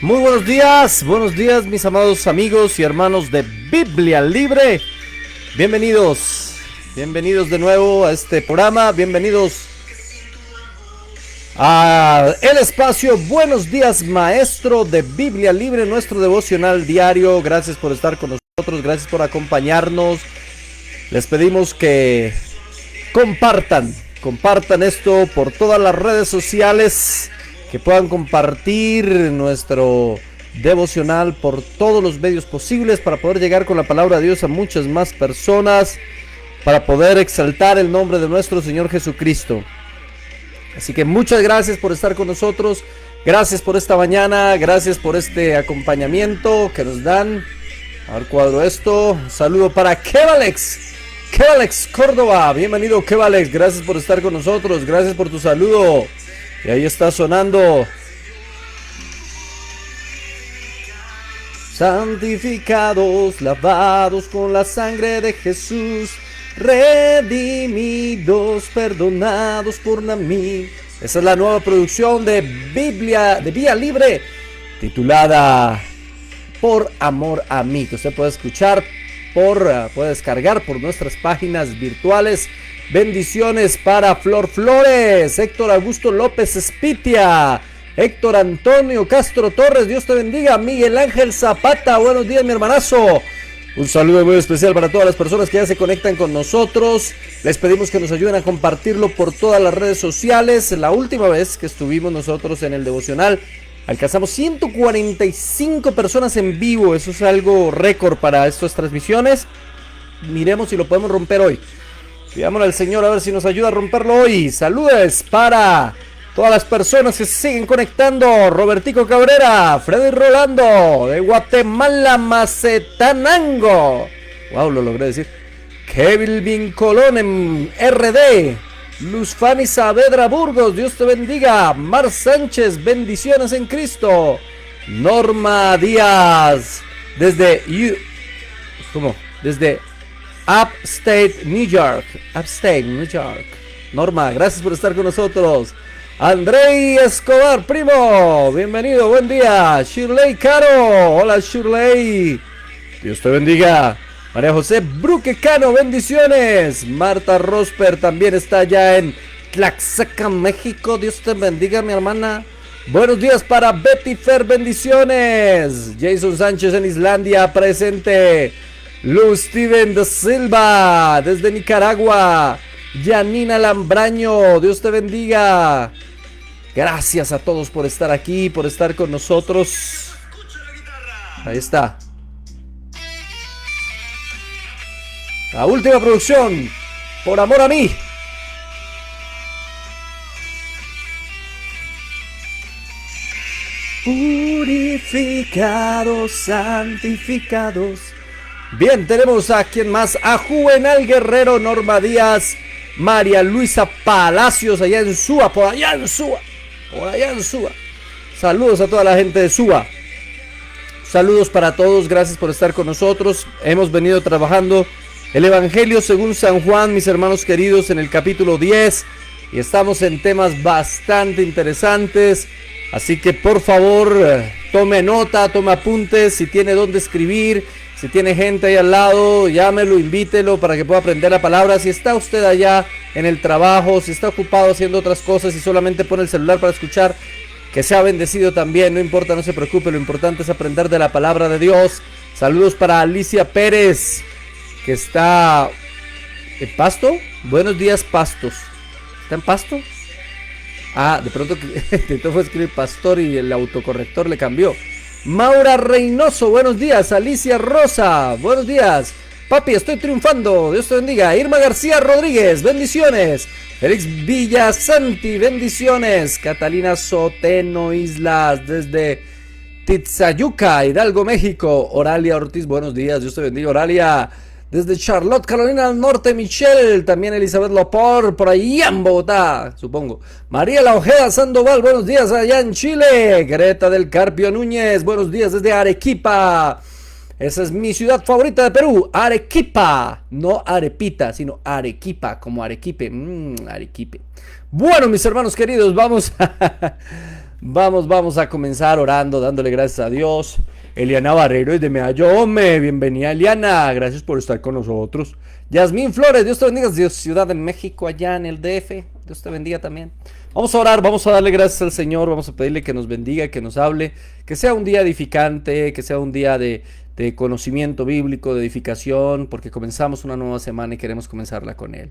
Muy buenos días mis amados amigos y hermanos de Biblia Libre. Bienvenidos de nuevo a este programa, bienvenidos a el espacio Buenos Días Maestro de Biblia Libre, nuestro devocional diario. Gracias por estar con nosotros, gracias por acompañarnos. Les pedimos que compartan esto por todas las redes sociales, que puedan compartir nuestro devocional por todos los medios posibles para poder llegar con la palabra de Dios a muchas más personas, para poder exaltar el nombre de nuestro Señor Jesucristo. Así que muchas gracias por estar con nosotros, gracias por esta mañana, gracias por este acompañamiento que nos dan. A ver, cuadro esto. Un saludo para Kevalex Córdoba, bienvenido Kevalex, gracias por estar con nosotros, gracias por tu saludo. Y ahí está sonando. Santificados, lavados con la sangre de Jesús, redimidos, perdonados por mí. Esa es la nueva producción de Biblia Libre, titulada Por Amor a Mí, que usted puede escuchar, puede descargar por nuestras páginas virtuales. Bendiciones para Flor Flores, Héctor Augusto López Espitia, Héctor Antonio Castro Torres, Dios te bendiga. Miguel Ángel Zapata, buenos días mi hermanazo. Un saludo muy especial para todas las personas que ya se conectan con nosotros. Les pedimos que nos ayuden a compartirlo por todas las redes sociales. La última vez que estuvimos nosotros en el devocional, alcanzamos 145 personas en vivo. Eso es algo récord para estas transmisiones. Miremos si lo podemos romper hoy. Pidámosle al Señor a ver si nos ayuda a romperlo hoy. Saludos para todas las personas que se siguen conectando. Robertico Cabrera, Freddy Rolando de Guatemala, Macetanango. Wow, lo logré decir. Kevin Colón en RD. Luz Fanny Saavedra Burgos, Dios te bendiga. Mar Sánchez, bendiciones en Cristo. Norma Díaz desde Upstate New York. Norma, gracias por estar con nosotros. Andrei Escobar, primo, bienvenido, buen día. Shirley Caro, hola Shirley, Dios te bendiga. María José Bruque Cano, bendiciones. Marta Rosper también está allá en Tlaxaca, México. Dios te bendiga, mi hermana. Buenos días para Betty Fer, bendiciones. Jason Sánchez en Islandia, presente. Luz Steven de Silva desde Nicaragua. Janina Lambraño, Dios te bendiga. Gracias a todos por estar aquí, por estar con nosotros. Ahí está. La última producción, Por Amor a Mí. Purificados, santificados. Bien, tenemos a quien más, a Juvenal Guerrero, Norma Díaz, María Luisa Palacios, allá en Suba, por allá en Suba. Saludos a toda la gente de Suba. Saludos para todos, gracias por estar con nosotros. Hemos venido trabajando el Evangelio según San Juan, mis hermanos queridos, en el capítulo 10. Y estamos en temas bastante interesantes. Así que por favor, tome nota, tome apuntes, si tiene dónde escribir. Si tiene gente ahí al lado, llámelo, invítelo para que pueda aprender la palabra. Si está usted allá en el trabajo, si está ocupado haciendo otras cosas y solamente pone el celular para escuchar, que sea bendecido también, no importa, no se preocupe, lo importante es aprender de la palabra de Dios. Saludos para Alicia Pérez, que está en Pasto. Buenos días, Pastos. ¿Está en Pasto? Ah, de pronto intentó fue escribir Pastor y el autocorrector le cambió. Maura Reynoso, buenos días. Alicia Rosa, buenos días. Papi, estoy triunfando, Dios te bendiga. Irma García Rodríguez, bendiciones. Félix Villasanti, bendiciones. Catalina Soteno Islas, desde Tizayuca, Hidalgo, México. Oralia Ortiz, buenos días, Dios te bendiga, Oralia. Desde Charlotte, Carolina del Norte, Michelle. También Elizabeth Lopor, por allá en Bogotá, supongo. María La Ojeda Sandoval, buenos días allá en Chile. Greta del Carpio Núñez, buenos días desde Arequipa. Esa es mi ciudad favorita de Perú, Arequipa. No Arepita, sino Arequipa, como Arequipe. Arequipe. Bueno, mis hermanos queridos, Vamos a comenzar orando, dándole gracias a Dios. Eliana Barrero desde Medallo, bienvenida Eliana, gracias por estar con nosotros. Yasmín Flores, Dios te bendiga, Dios, Ciudad de México, allá en el DF, Dios te bendiga también. Vamos a orar, vamos a darle gracias al Señor, vamos a pedirle que nos bendiga, que nos hable, que sea un día edificante, que sea un día de conocimiento bíblico, de edificación, porque comenzamos una nueva semana y queremos comenzarla con Él.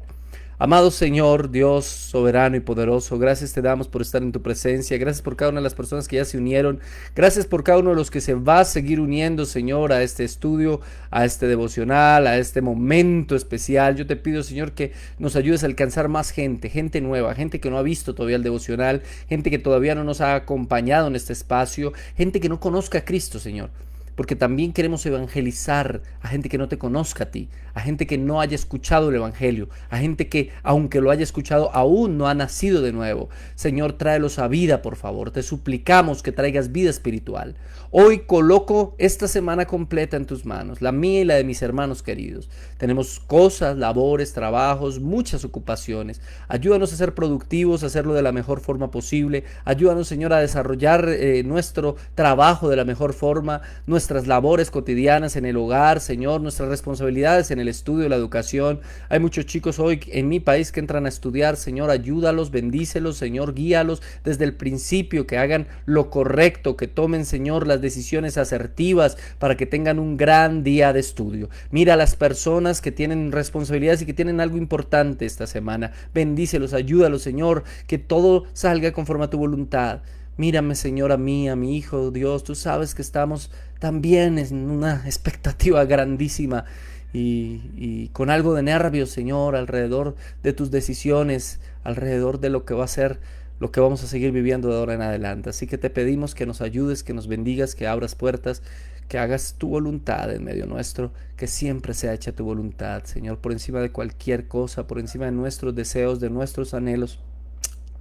Amado Señor, Dios soberano y poderoso, gracias te damos por estar en tu presencia, gracias por cada una de las personas que ya se unieron, gracias por cada uno de los que se va a seguir uniendo, Señor, a este estudio, a este devocional, a este momento especial. Yo te pido, Señor, que nos ayudes a alcanzar más gente, gente nueva, gente que no ha visto todavía el devocional, gente que todavía no nos ha acompañado en este espacio, gente que no conozca a Cristo, Señor. Porque también queremos evangelizar a gente que no te conozca a ti, a gente que no haya escuchado el evangelio, a gente que aunque lo haya escuchado aún no ha nacido de nuevo. Señor, tráelos a vida, por favor. Te suplicamos que traigas vida espiritual. Hoy coloco esta semana completa en tus manos, la mía y la de mis hermanos queridos. Tenemos cosas, labores, trabajos, muchas ocupaciones. Ayúdanos a ser productivos, a hacerlo de la mejor forma posible. Ayúdanos, Señor, a desarrollar nuestro trabajo de la mejor forma, nuestras labores cotidianas en el hogar, Señor, nuestras responsabilidades en el estudio, la educación. Hay muchos chicos hoy en mi país que entran a estudiar, Señor, ayúdalos, bendícelos, Señor, guíalos desde el principio, que hagan lo correcto, que tomen, Señor, las decisiones asertivas para que tengan un gran día de estudio. Mira a las personas que tienen responsabilidades y que tienen algo importante esta semana. Bendícelos, ayúdalos, Señor, que todo salga conforme a tu voluntad. Mírame, Señor, a mí, a mi hijo, Dios, tú sabes que estamos también en una expectativa grandísima y con algo de nervios, Señor, alrededor de tus decisiones, alrededor de lo que va a ser, lo que vamos a seguir viviendo de ahora en adelante. Así que te pedimos que nos ayudes, que nos bendigas, que abras puertas, que hagas tu voluntad en medio nuestro, que siempre sea hecha tu voluntad, Señor, por encima de cualquier cosa, por encima de nuestros deseos, de nuestros anhelos,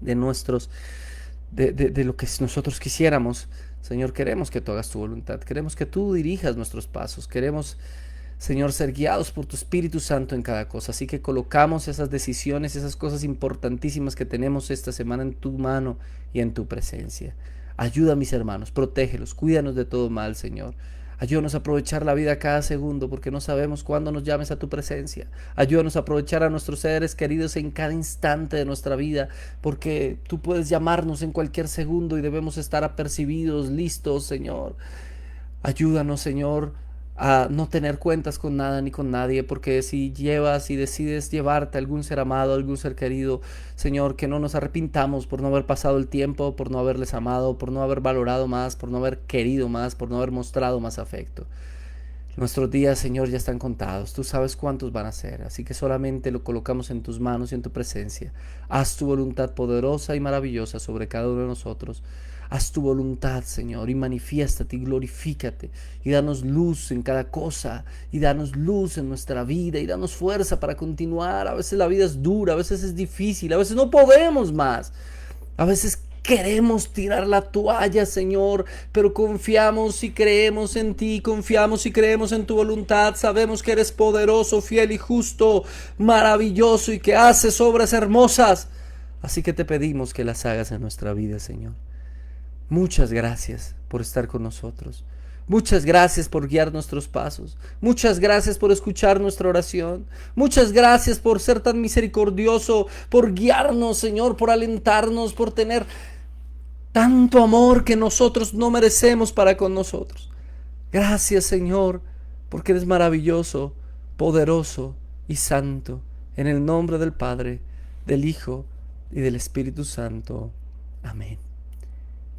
de nuestros... de lo que nosotros quisiéramos. Señor, queremos que tú hagas tu voluntad, queremos que tú dirijas nuestros pasos, queremos, Señor, ser guiados por tu Espíritu Santo en cada cosa. Así que colocamos esas decisiones, esas cosas importantísimas que tenemos esta semana en tu mano y en tu presencia. Ayuda a mis hermanos, protégelos, cuídanos de todo mal, Señor. Ayúdanos a aprovechar la vida cada segundo, porque no sabemos cuándo nos llames a tu presencia. Ayúdanos a aprovechar a nuestros seres queridos en cada instante de nuestra vida, porque tú puedes llamarnos en cualquier segundo y debemos estar apercibidos, listos, Señor. Ayúdanos, Señor, a no tener cuentas con nada ni con nadie, porque si llevas y decides llevarte a algún ser amado, algún ser querido, Señor, que no nos arrepintamos por no haber pasado el tiempo, por no haberles amado, por no haber valorado más, por no haber querido más, por no haber mostrado más afecto. Nuestros días, Señor, ya están contados. Tú sabes cuántos van a ser, así que solamente lo colocamos en tus manos y en tu presencia. Haz tu voluntad poderosa y maravillosa sobre cada uno de nosotros. Haz tu voluntad, Señor, y manifiéstate y glorifícate y danos luz en cada cosa y danos luz en nuestra vida y danos fuerza para continuar. A veces la vida es dura, a veces es difícil, a veces no podemos más, a veces queremos tirar la toalla, Señor, pero confiamos y creemos en ti, confiamos y creemos en tu voluntad. Sabemos que eres poderoso, fiel y justo, maravilloso y que haces obras hermosas. Así que te pedimos que las hagas en nuestra vida, Señor. Muchas gracias por estar con nosotros. Muchas gracias por guiar nuestros pasos. Muchas gracias por escuchar nuestra oración. Muchas gracias por ser tan misericordioso, por guiarnos, Señor, por alentarnos, por tener tanto amor que nosotros no merecemos para con nosotros. Gracias, Señor, porque eres maravilloso, poderoso y santo. En el nombre del Padre, del Hijo y del Espíritu Santo. Amén.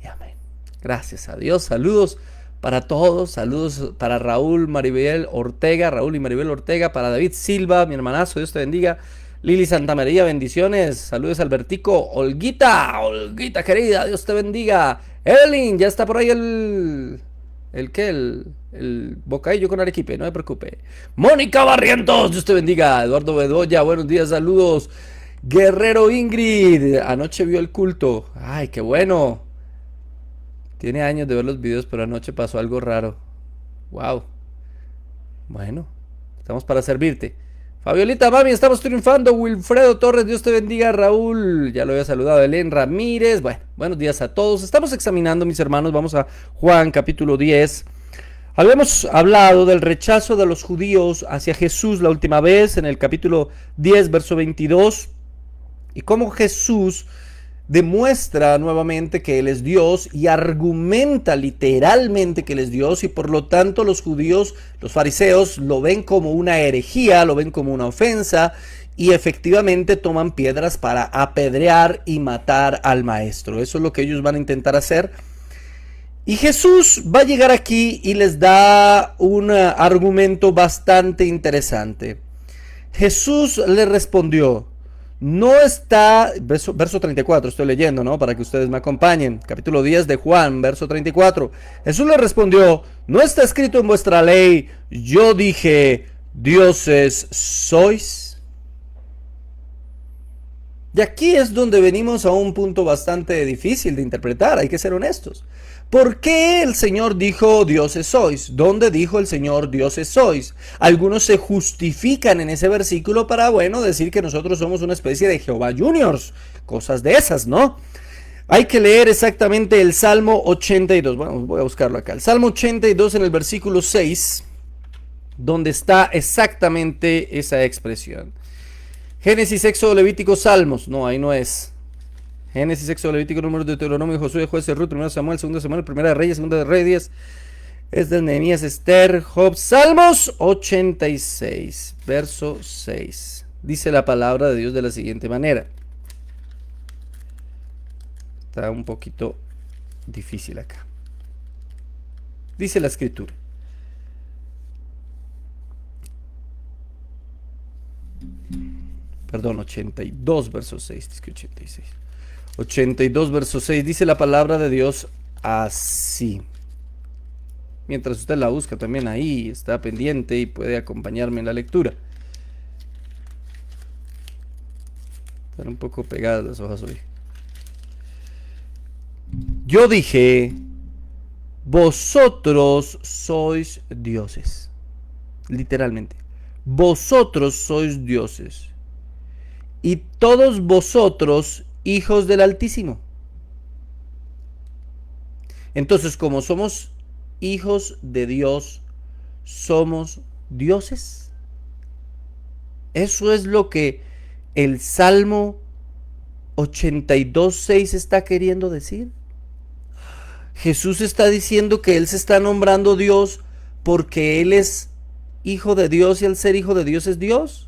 Amén. Gracias a Dios. Saludos para todos. Saludos para Raúl y Maribel Ortega, para David Silva, mi hermanazo, Dios te bendiga. Lili Santamaría, bendiciones. Saludos Albertico. Olguita querida, Dios te bendiga. Evelyn, ya está por ahí el bocadillo con arequipe, no me preocupe. Mónica Barrientos, Dios te bendiga. Eduardo Bedoya, buenos días, saludos. Guerrero Ingrid, anoche vio el culto. Ay, qué bueno. Tiene años de ver los videos, pero anoche pasó algo raro. Wow. Bueno, estamos para servirte. Fabiolita, mami, estamos triunfando. Wilfredo Torres, Dios te bendiga. Raúl, ya lo había saludado. Elén Ramírez, bueno, buenos días a todos. Estamos examinando, mis hermanos, vamos a Juan capítulo 10. Habíamos hablado del rechazo de los judíos hacia Jesús la última vez en el capítulo 10, verso 22, y cómo Jesús demuestra nuevamente que Él es Dios y argumenta literalmente que Él es Dios, y por lo tanto los judíos, los fariseos, lo ven como una herejía, lo ven como una ofensa, y efectivamente toman piedras para apedrear y matar al maestro. Eso es lo que ellos van a intentar hacer. Y Jesús va a llegar aquí y les da un argumento bastante interesante. Jesús le respondió: no está, verso 34, estoy leyendo, ¿no? Para que ustedes me acompañen. Capítulo 10 de Juan, verso 34. Jesús le respondió: no está escrito en vuestra ley, yo dije, dioses sois. Y aquí es donde venimos a un punto bastante difícil de interpretar, hay que ser honestos. ¿Por qué el Señor dijo dioses sois? ¿Dónde dijo el Señor dioses sois? Algunos se justifican en ese versículo para, bueno, decir que nosotros somos una especie de Jehová Juniors, cosas de esas, ¿no? Hay que leer exactamente el Salmo 82, bueno, voy a buscarlo acá, el Salmo 82 en el versículo 6, donde está exactamente esa expresión. Génesis, Éxodo, Levítico, Salmos, no, ahí no es. Génesis, Éxodo, Levítico, Números, Deuteronomio, Josué, Jueces, Ruth, 1 Samuel, 2 Samuel, 1 de Reyes, 2 de Reyes, Esdras, Nehemías, Esther, Job, Salmos 86, verso 6. Dice la palabra de Dios de la siguiente manera. Está un poquito difícil acá. Dice la escritura: perdón, 82, verso 6, dice que 86. 82, verso 6, dice la palabra de Dios así. Mientras usted la busca también ahí, está pendiente y puede acompañarme en la lectura. Están un poco pegadas las hojas hoy. Yo dije, vosotros sois dioses. Literalmente. Vosotros sois dioses. Y todos vosotros hijos del Altísimo. Entonces, como somos hijos de Dios, somos dioses. Eso es lo que el Salmo 82:6 está queriendo decir. Jesús está diciendo que Él se está nombrando Dios porque Él es hijo de Dios, y al ser hijo de Dios es Dios.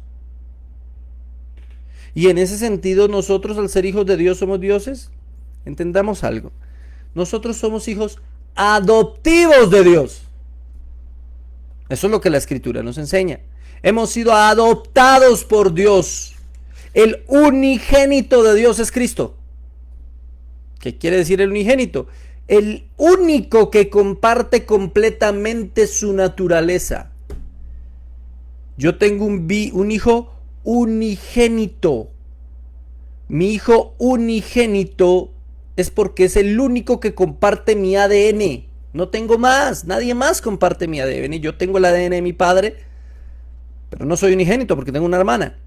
Y en ese sentido, nosotros al ser hijos de Dios somos dioses. Entendamos algo. Nosotros somos hijos adoptivos de Dios. Eso es lo que la Escritura nos enseña. Hemos sido adoptados por Dios. El unigénito de Dios es Cristo. ¿Qué quiere decir el unigénito? El único que comparte completamente su naturaleza. Yo tengo un hijo unigénito. Mi hijo unigénito es porque es el único que comparte mi ADN. No tengo más, nadie más comparte mi ADN. Yo tengo el ADN de mi padre, pero no soy unigénito porque tengo una hermana.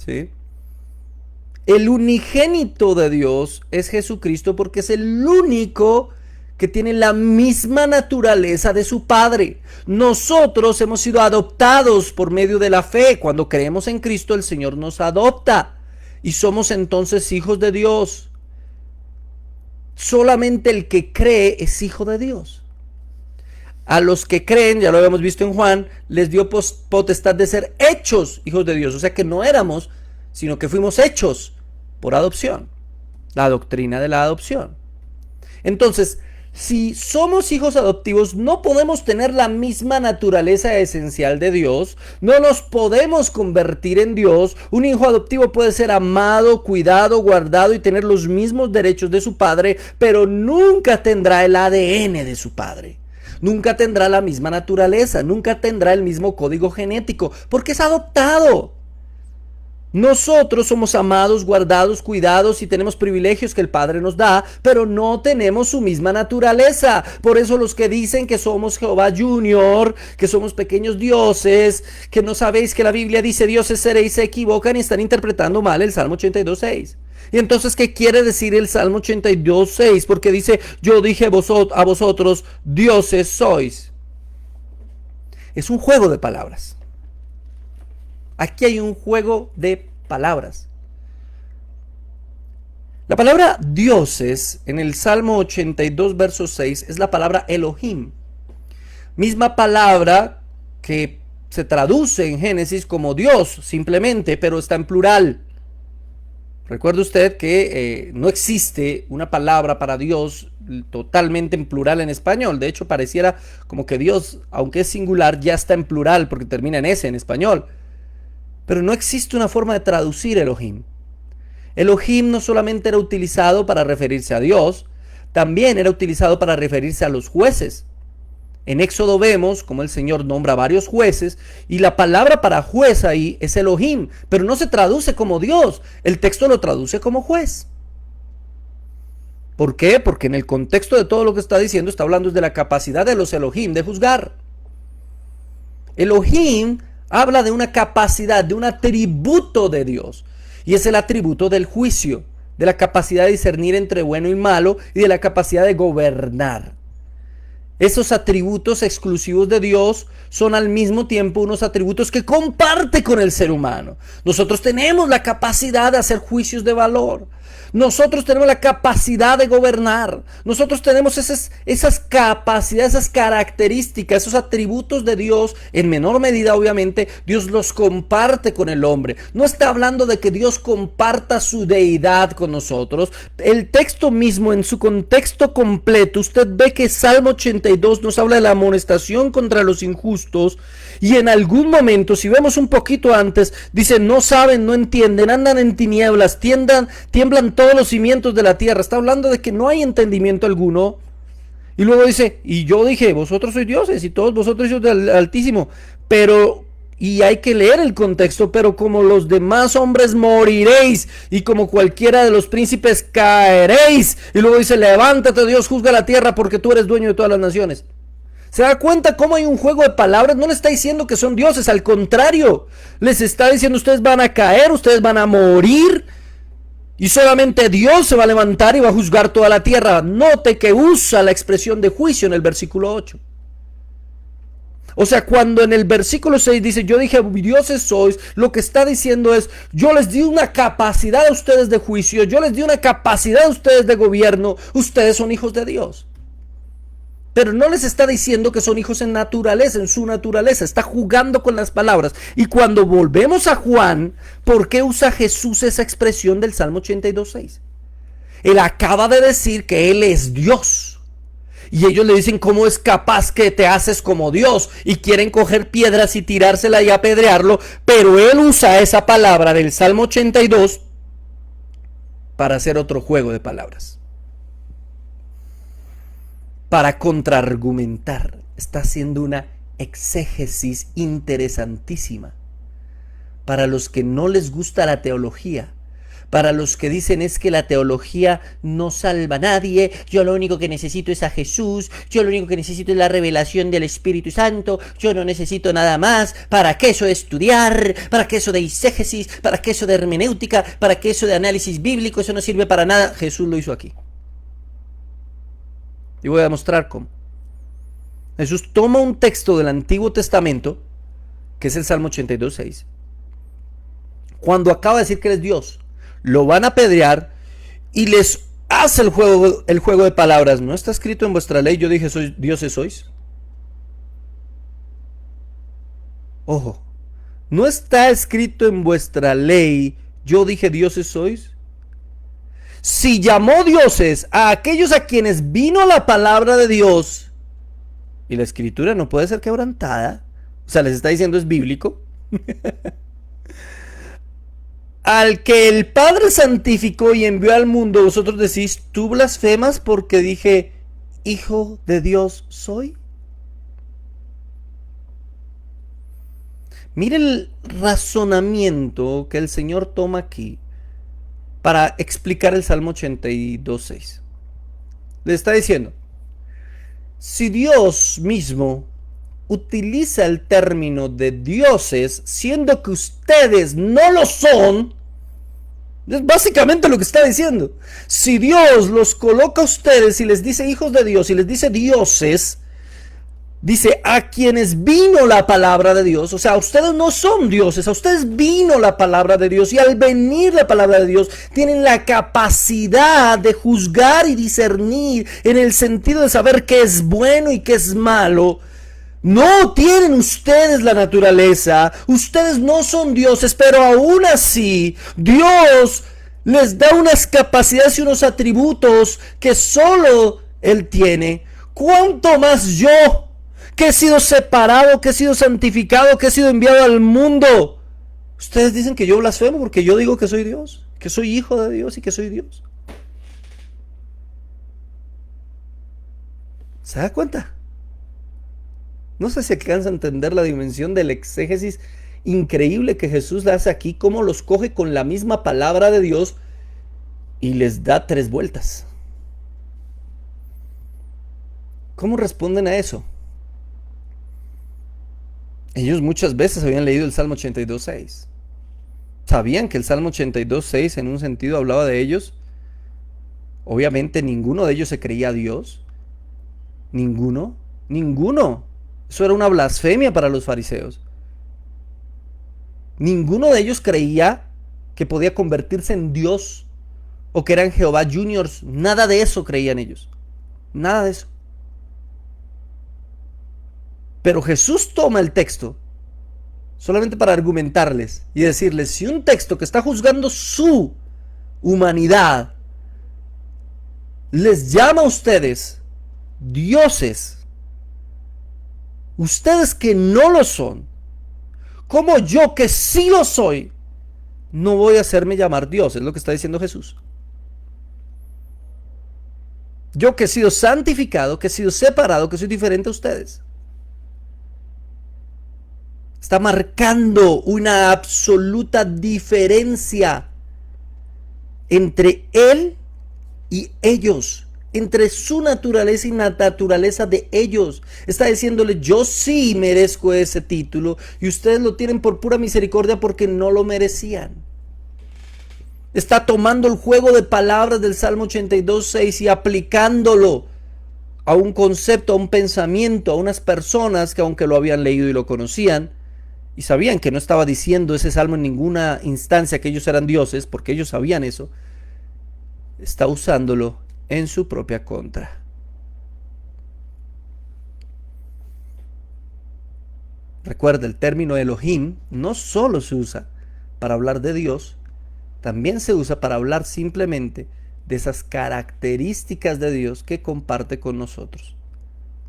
¿Sí? El unigénito de Dios es Jesucristo porque es el único que tiene la misma naturaleza de su Padre. Nosotros hemos sido adoptados por medio de la fe. Cuando creemos en Cristo, el Señor nos adopta y somos entonces hijos de Dios. Solamente el que cree es hijo de Dios. A los que creen, ya lo habíamos visto en Juan, les dio potestad de ser hechos hijos de Dios. O sea que no éramos, sino que fuimos hechos por adopción. La doctrina de la adopción. Entonces, si somos hijos adoptivos, no podemos tener la misma naturaleza esencial de Dios, no nos podemos convertir en Dios. Un hijo adoptivo puede ser amado, cuidado, guardado y tener los mismos derechos de su padre, pero nunca tendrá el ADN de su padre. Nunca tendrá la misma naturaleza, nunca tendrá el mismo código genético, porque es adoptado. Nosotros somos amados, guardados, cuidados y tenemos privilegios que el Padre nos da, pero no tenemos su misma naturaleza. Por eso los que dicen que somos Jehová Junior, que somos pequeños dioses, que no sabéis que la Biblia dice dioses seréis, se equivocan y están interpretando mal el Salmo 82:6. Y entonces, ¿qué quiere decir el Salmo 82:6? Porque dice, yo dije a vosotros, dioses sois. Es un juego de palabras. Aquí hay un juego de palabras. La palabra dioses en el Salmo 82, verso 6 es la palabra Elohim. Misma palabra que se traduce en Génesis como Dios, simplemente, pero está en plural. Recuerde usted que no existe una palabra para Dios totalmente en plural en español. De hecho, pareciera como que Dios, aunque es singular, ya está en plural porque termina en S en español. Pero no existe una forma de traducir Elohim. Elohim no solamente era utilizado para referirse a Dios, también era utilizado para referirse a los jueces. En Éxodo vemos como el Señor nombra varios jueces y la palabra para juez ahí es Elohim, pero no se traduce como Dios, el texto lo traduce como juez. ¿Por qué? Porque en el contexto de todo lo que está diciendo está hablando de la capacidad de los Elohim de juzgar. Elohim habla de una capacidad, de un atributo de Dios. Y es el atributo del juicio, de la capacidad de discernir entre bueno y malo y de la capacidad de gobernar. Esos atributos exclusivos de Dios son al mismo tiempo unos atributos que comparte con el ser humano. Nosotros tenemos la capacidad de hacer juicios de valor. Nosotros tenemos la capacidad de gobernar. Nosotros tenemos esas capacidades, esas características, esos atributos de Dios. En menor medida, obviamente, Dios los comparte con el hombre. No está hablando de que Dios comparta su deidad con nosotros. El texto mismo, en su contexto completo, usted ve que Salmo 82 nos habla de la amonestación contra los injustos. Y en algún momento, si vemos un poquito antes, dice, no saben, no entienden, andan en tinieblas, tiemblan todos los cimientos de la tierra. Está hablando de que no hay entendimiento alguno. Y luego dice, y yo dije, vosotros sois dioses y todos vosotros sois del Altísimo. Pero, y hay que leer el contexto, pero como los demás hombres moriréis y como cualquiera de los príncipes caeréis. Y luego dice, levántate Dios, juzga la tierra porque tú eres dueño de todas las naciones. ¿Se da cuenta cómo hay un juego de palabras? No le está diciendo que son dioses, al contrario, les está diciendo ustedes van a caer, ustedes van a morir y solamente Dios se va a levantar y va a juzgar toda la tierra. Note que usa la expresión de juicio en el versículo 8. O sea, cuando en el versículo 6 dice, yo dije, dioses sois, lo que está diciendo es, yo les di una capacidad a ustedes de juicio, yo les di una capacidad a ustedes de gobierno, ustedes son hijos de Dios. Pero no les está diciendo que son hijos en naturaleza, en su naturaleza. Está jugando con las palabras. Y cuando volvemos a Juan, ¿por qué usa Jesús esa expresión del Salmo 82:6? Él acaba de decir que Él es Dios. Y ellos le dicen, ¿cómo es capaz que te haces como Dios? Y quieren coger piedras y tirársela y apedrearlo. Pero Él usa esa palabra del Salmo 82 para hacer otro juego de palabras. Para contraargumentar, está haciendo una exégesis interesantísima. Para los que no les gusta la teología, para los que dicen es que la teología no salva a nadie, yo lo único que necesito es a Jesús, yo lo único que necesito es la revelación del Espíritu Santo, yo no necesito nada más, ¿para qué eso de estudiar? ¿Para qué eso de exégesis? ¿Para qué eso de hermenéutica? ¿Para qué eso de análisis bíblico? Eso no sirve para nada. Jesús lo hizo aquí. Y voy a mostrar cómo. Jesús toma un texto del Antiguo Testamento, que es el Salmo 82:6. Cuando acaba de decir que Él es Dios, lo van a apedrear y les hace el juego de palabras. ¿No está escrito en vuestra ley? Yo dije, sois dioses sois. Ojo, ¿no está escrito en vuestra ley? Yo dije, dioses sois. Si llamó dioses a aquellos a quienes vino la palabra de Dios, y la escritura no puede ser quebrantada, o sea, les está diciendo es bíblico, al que el Padre santificó y envió al mundo, vosotros decís, tú blasfemas porque dije, hijo de Dios soy. Mire el razonamiento que el Señor toma aquí para explicar el Salmo 82:6. Le está diciendo, si Dios mismo utiliza el término de dioses, siendo que ustedes no lo son, es básicamente lo que está diciendo. Si Dios los coloca a ustedes y les dice hijos de Dios y les dice dioses, dice a quienes vino la palabra de Dios. O sea, ustedes no son dioses, a ustedes vino la palabra de Dios, y al venir la palabra de Dios tienen la capacidad de juzgar y discernir en el sentido de saber qué es bueno y qué es malo. No tienen ustedes la naturaleza, ustedes no son dioses, pero aún así Dios les da unas capacidades y unos atributos que solo Él tiene. ¿Cuánto más yo, que he sido separado, que he sido santificado, que he sido enviado al mundo? Ustedes dicen que yo blasfemo porque yo digo que soy Dios, que soy hijo de Dios y que soy Dios. ¿Se da cuenta? No sé si alcanza a entender la dimensión del exégesis increíble que Jesús le hace aquí, cómo los coge con la misma palabra de Dios y les da 3 vueltas. ¿Cómo responden a eso? Ellos muchas veces habían leído el Salmo 82:6. Sabían que el Salmo 82:6 en un sentido hablaba de ellos. Obviamente ninguno de ellos se creía a Dios. Ninguno. Eso era una blasfemia para los fariseos. Ninguno de ellos creía que podía convertirse en Dios o que eran Jehová Juniors. Nada de eso creían ellos. Nada de eso. Pero Jesús toma el texto solamente para argumentarles y decirles, si un texto que está juzgando su humanidad les llama a ustedes dioses, ustedes que no lo son, como yo que sí lo soy, no voy a hacerme llamar Dios, es lo que está diciendo Jesús. Yo que he sido santificado, que he sido separado, que soy diferente a ustedes. Está marcando una absoluta diferencia entre Él y ellos, entre su naturaleza y la naturaleza de ellos. Está diciéndole, yo sí merezco ese título y ustedes lo tienen por pura misericordia porque no lo merecían. Está tomando el juego de palabras del Salmo 82:6 y aplicándolo a un concepto, a un pensamiento, a unas personas que aunque lo habían leído y lo conocían y sabían que no estaba diciendo ese salmo en ninguna instancia que ellos eran dioses, porque ellos sabían eso, está usándolo en su propia contra. Recuerda, el término Elohim no solo se usa para hablar de Dios, también se usa para hablar simplemente de esas características de Dios que comparte con nosotros,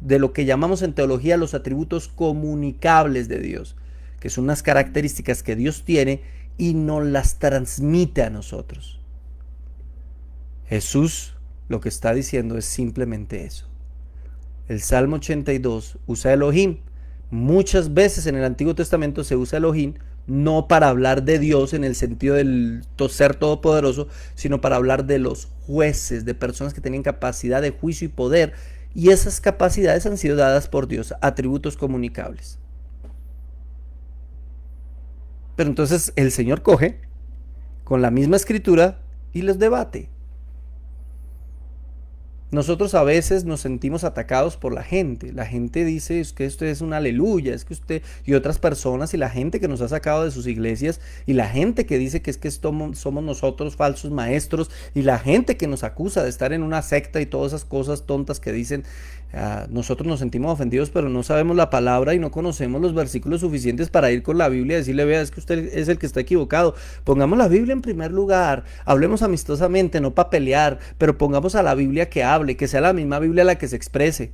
de lo que llamamos en teología los atributos comunicables de Dios, que son unas características que Dios tiene y nos las transmite a nosotros. Jesús lo que está diciendo es simplemente eso. El Salmo 82 usa Elohim. Muchas veces en el Antiguo Testamento se usa Elohim no para hablar de Dios en el sentido del ser todopoderoso, sino para hablar de los jueces, de personas que tienen capacidad de juicio y poder, y esas capacidades han sido dadas por Dios, atributos comunicables. Pero entonces el Señor coge con la misma escritura y les debate. Nosotros a veces nos sentimos atacados por la gente. La gente dice, es que esto es un aleluya, es que usted y otras personas y la gente que nos ha sacado de sus iglesias y la gente que dice que es que somos nosotros falsos maestros y la gente que nos acusa de estar en una secta y todas esas cosas tontas que dicen. Nosotros nos sentimos ofendidos, pero no sabemos la palabra y no conocemos los versículos suficientes para ir con la Biblia y decirle, vea, es que usted es el que está equivocado. Pongamos la Biblia en primer lugar, hablemos amistosamente, no para pelear, pero pongamos a la Biblia que hable, que sea la misma Biblia la que se exprese.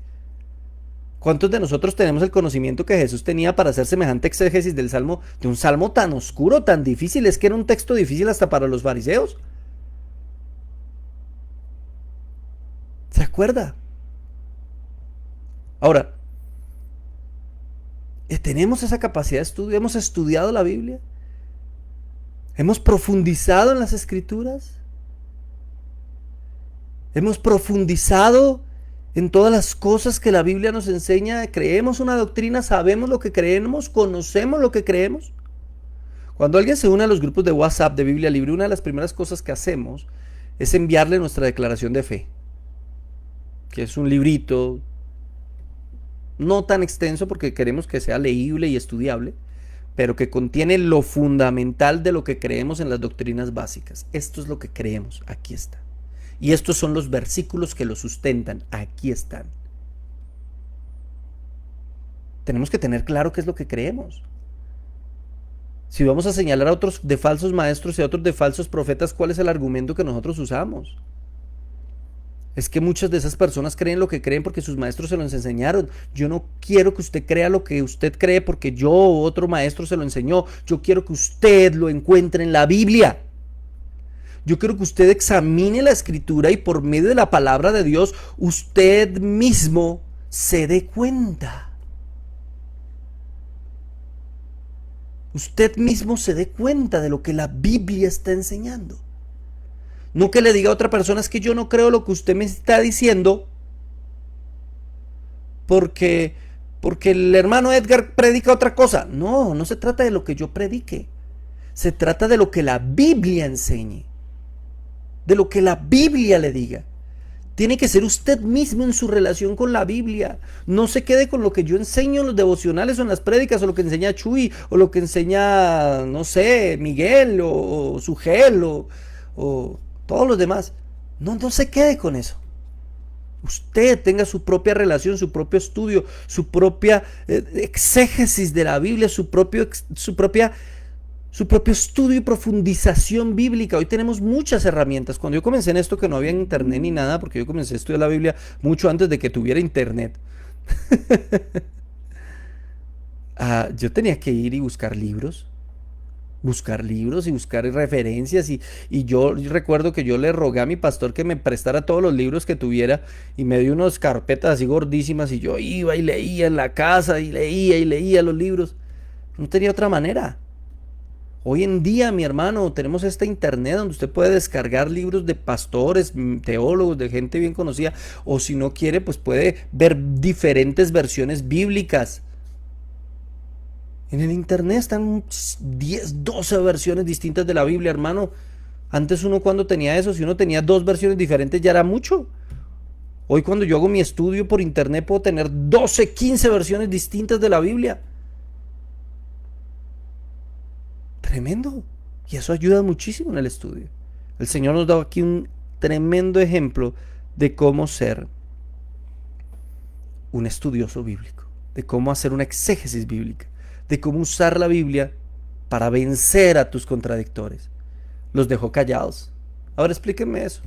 ¿Cuántos de nosotros tenemos el conocimiento que Jesús tenía para hacer semejante exégesis del salmo, de un salmo tan oscuro, tan difícil? Es que era un texto difícil hasta para los fariseos. ¿Se acuerda? Ahora, Tenemos esa capacidad de estudio, hemos estudiado la Biblia, hemos profundizado en las Escrituras, hemos profundizado en todas las cosas que la Biblia nos enseña, creemos una doctrina, sabemos lo que creemos, conocemos lo que creemos. Cuando alguien se une a los grupos de WhatsApp de Biblia Libre, una de las primeras cosas que hacemos es enviarle nuestra declaración de fe, que es un librito no tan extenso porque queremos que sea leíble y estudiable, pero que contiene lo fundamental de lo que creemos en las doctrinas básicas. Esto es lo que creemos, aquí está. Y estos son los versículos que lo sustentan, aquí están. Tenemos que tener claro qué es lo que creemos. Si vamos a señalar a otros de falsos maestros y a otros de falsos profetas, ¿cuál es el argumento que nosotros usamos? Es que muchas de esas personas creen lo que creen porque sus maestros se lo enseñaron. Yo no quiero que usted crea lo que usted cree porque yo o otro maestro se lo enseñó. Yo quiero que usted lo encuentre en la Biblia. Yo quiero que usted examine la Escritura y por medio de la palabra de Dios usted mismo se dé cuenta. Usted mismo se dé cuenta de lo que la Biblia está enseñando. No que le diga a otra persona, es que yo no creo lo que usted me está diciendo porque el hermano Edgar predica otra cosa. No, no se trata de lo que yo predique. Se trata de lo que la Biblia enseñe. De lo que la Biblia le diga. Tiene que ser usted mismo en su relación con la Biblia. No se quede con lo que yo enseño en los devocionales o en las prédicas, o lo que enseña Chuy, o lo que enseña, no sé, Miguel, o Sugel, o todos los demás. No se quede con eso. Usted tenga su propia relación, su propio estudio, su propia exégesis de la Biblia, su propio estudio y profundización bíblica. Hoy tenemos muchas herramientas. Cuando yo comencé en esto, que no había internet ni nada, porque yo comencé a estudiar la Biblia mucho antes de que tuviera internet. Yo tenía que ir y buscar libros y buscar referencias y yo recuerdo que yo le rogué a mi pastor que me prestara todos los libros que tuviera y me dio unas carpetas así gordísimas y yo iba y leía en la casa y leía los libros. No tenía otra manera. Hoy en día, mi hermano, tenemos esta internet donde usted puede descargar libros de pastores, teólogos, de gente bien conocida, o si no quiere, pues puede ver diferentes versiones bíblicas. En el internet están 10, 12 versiones distintas de la Biblia, hermano. Antes uno cuando tenía eso, si uno tenía 2 versiones diferentes ya era mucho. Hoy cuando yo hago mi estudio por internet puedo tener 12, 15 versiones distintas de la Biblia. Tremendo. Y eso ayuda muchísimo en el estudio. El Señor nos da aquí un tremendo ejemplo de cómo ser un estudioso bíblico, de cómo hacer una exégesis bíblica, de cómo usar la Biblia para vencer a tus contradictores. Los dejó callados. Ahora explíquenme eso.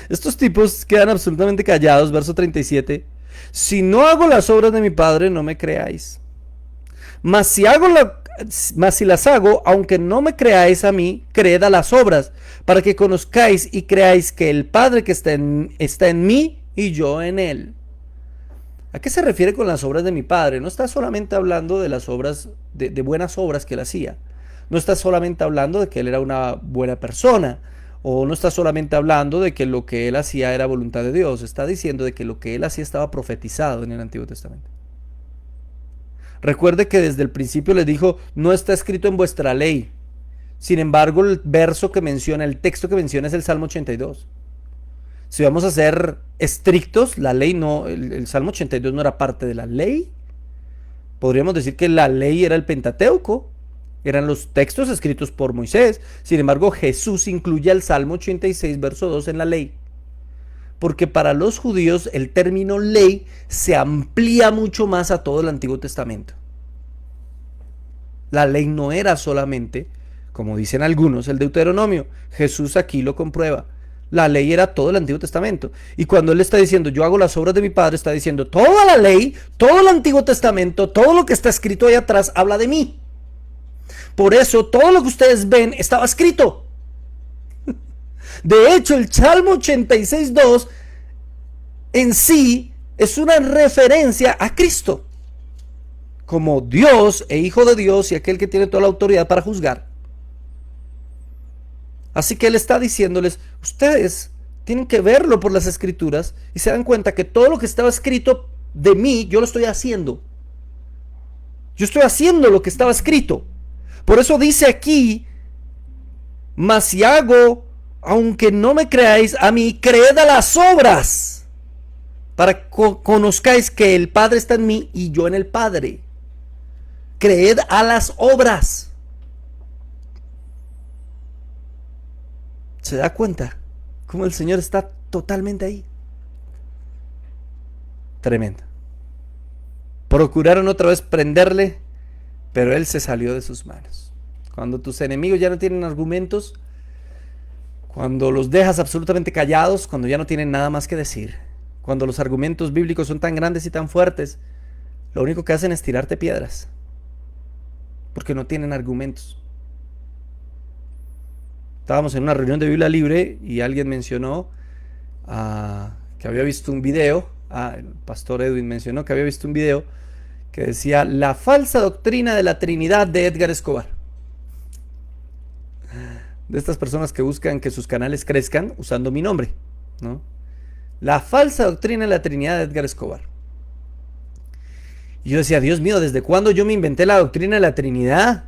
Estos tipos quedan absolutamente callados. Verso 37. Si no hago las obras de mi Padre, no me creáis. Mas si las hago, aunque no me creáis a mí, creed a las obras, para que conozcáis y creáis que el Padre que está en mí y yo en él. ¿A qué se refiere con las obras de mi Padre? No está solamente hablando de las obras, de buenas obras que él hacía. No está solamente hablando de que él era una buena persona. O no está solamente hablando de que lo que él hacía era voluntad de Dios. Está diciendo de que lo que él hacía estaba profetizado en el Antiguo Testamento. Recuerde que desde el principio les dijo, no está escrito en vuestra ley. Sin embargo, el texto que menciona es el Salmo 82. Si vamos a ser estrictos, la ley no, el Salmo 82 no era parte de la ley. Podríamos decir que la ley era el Pentateuco, eran los textos escritos por Moisés. Sin embargo, Jesús incluye el Salmo 86, verso 2 en la ley. Porque para los judíos el término ley se amplía mucho más a todo el Antiguo Testamento. La ley no era solamente, como dicen algunos, el Deuteronomio. Jesús aquí lo comprueba. La ley era todo el Antiguo Testamento. Y cuando él está diciendo, yo hago las obras de mi Padre, está diciendo, toda la ley, todo el Antiguo Testamento, todo lo que está escrito ahí atrás habla de mí. Por eso, todo lo que ustedes ven estaba escrito. De hecho, el Salmo 86.2 en sí es una referencia a Cristo. como Dios e Hijo de Dios y aquel que tiene toda la autoridad para juzgar. Así que Él está diciéndoles, ustedes tienen que verlo por las Escrituras y se dan cuenta que todo lo que estaba escrito de mí, yo lo estoy haciendo. Yo estoy haciendo lo que estaba escrito. Por eso dice aquí, mas si hago, aunque no me creáis a mí, creed a las obras, para que conozcáis que el Padre está en mí y yo en el Padre. Creed a las obras. ¿Se da cuenta cómo el Señor está totalmente ahí? Tremendo. Procuraron otra vez prenderle, pero Él se salió de sus manos. Cuando tus enemigos ya no tienen argumentos, cuando los dejas absolutamente callados, cuando ya no tienen nada más que decir, cuando los argumentos bíblicos son tan grandes y tan fuertes, lo único que hacen es tirarte piedras, porque no tienen argumentos. Estábamos en una reunión de Biblia Libre y alguien mencionó que había visto un video, el pastor Edwin mencionó que había visto un video que decía la falsa doctrina de la Trinidad de Edgar Escobar. De estas personas que buscan que sus canales crezcan usando mi nombre, ¿no? La falsa doctrina de la Trinidad de Edgar Escobar. Y yo decía, Dios mío, ¿desde cuándo yo me inventé la doctrina de la Trinidad?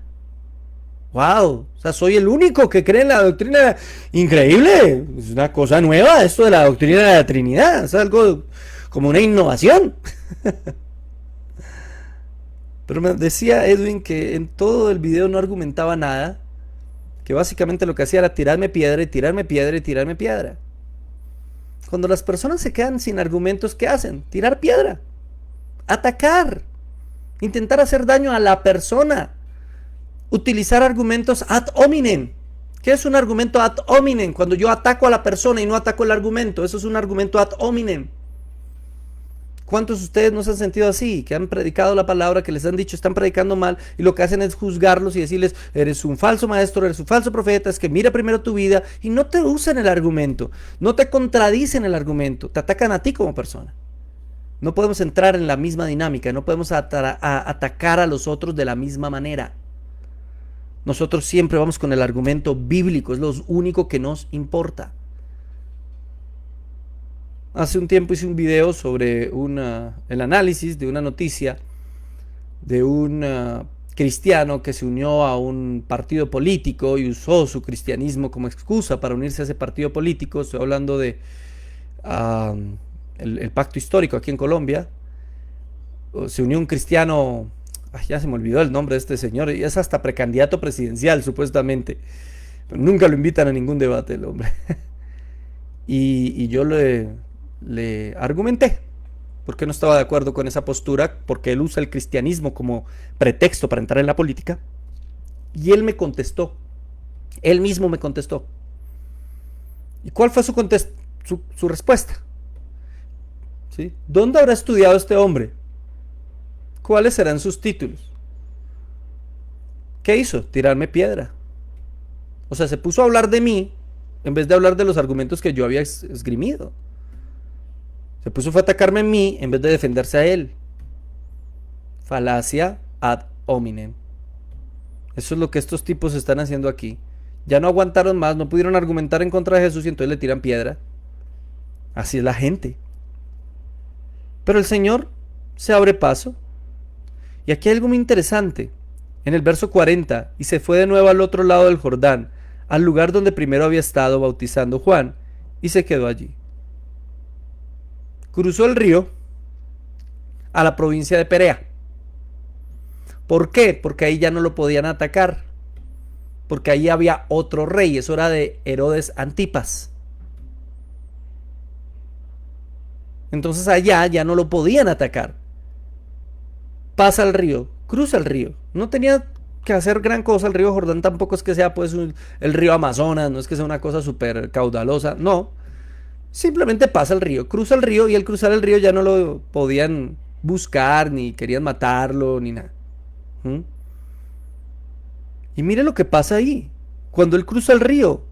¡Wow! O sea, soy el único que cree en la doctrina. Increíble. Es una cosa nueva esto de la doctrina de la Trinidad. Es algo como una innovación. Pero me decía Edwin que en todo el video no argumentaba nada, que básicamente lo que hacía era tirarme piedra y tirarme piedra y tirarme piedra. Cuando las personas se quedan sin argumentos, ¿qué hacen? Tirar piedra, atacar, intentar hacer daño a la persona, utilizar argumentos ad hominem. ¿Qué es un argumento ad hominem? Cuando yo ataco a la persona y no ataco el argumento, eso es un argumento ad hominem. ¿Cuántos de ustedes no se han sentido así? Que han predicado la palabra, que les han dicho están predicando mal y lo que hacen es juzgarlos y decirles eres un falso maestro, eres un falso profeta, es que mira primero tu vida y no te usan el argumento, no te contradicen el argumento, te atacan a ti como persona. No podemos entrar en la misma dinámica, no podemos atacar a los otros de la misma manera. Nosotros siempre vamos con el argumento bíblico, es lo único que nos importa. Hace un tiempo hice un video sobre el análisis de una noticia de un cristiano que se unió a un partido político y usó su cristianismo como excusa para unirse a ese partido político. Estoy hablando de el pacto histórico aquí en Colombia. Se unió un cristiano, ya se me olvidó el nombre de este señor, y es hasta precandidato presidencial supuestamente, pero nunca lo invitan a ningún debate el hombre. y yo le argumenté porque no estaba de acuerdo con esa postura, porque él usa el cristianismo como pretexto para entrar en la política, y él me contestó, él mismo me contestó. ¿Y cuál fue su respuesta? ¿Sí? ¿Dónde habrá estudiado este hombre? ¿Cuáles serán sus títulos? ¿Qué hizo? Tirarme piedra. O sea, se puso a hablar de mí en vez de hablar de los argumentos que yo había esgrimido. Se puso fue a atacarme a mí en vez de defenderse a él. Falacia ad hominem. Eso es lo que estos tipos están haciendo aquí. Ya no aguantaron más, no pudieron argumentar en contra de Jesús y entonces le tiran piedra. Así es la gente. Pero el Señor se abre paso. Y aquí hay algo muy interesante. En el verso 40, y se fue de nuevo al otro lado del Jordán, al lugar donde primero había estado bautizando Juan, y se quedó allí. Cruzó el río a la provincia de Perea. ¿Por qué? Porque ahí ya no lo podían atacar. Porque ahí había otro rey, eso era de Herodes Antipas. Entonces allá ya no lo podían atacar. Pasa el río, cruza el río. No tenía que hacer gran cosa. El río Jordán tampoco es que sea pues el río Amazonas, no es que sea una cosa súper caudalosa, no. Simplemente pasa el río, cruza el río, y al cruzar el río ya no lo podían buscar, ni querían matarlo, ni nada. Y mire lo que pasa ahí, cuando él cruza el río.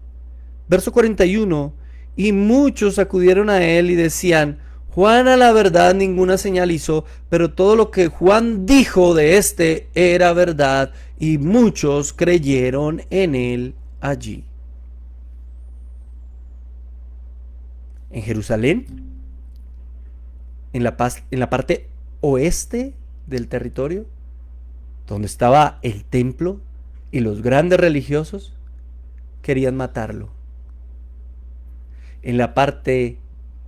Verso 41, y muchos acudieron a él y decían, Juan a la verdad ninguna señal hizo, pero todo lo que Juan dijo de este era verdad, y muchos creyeron en él allí. En Jerusalén, en la parte oeste del territorio, donde estaba el templo y los grandes religiosos, querían matarlo. En la parte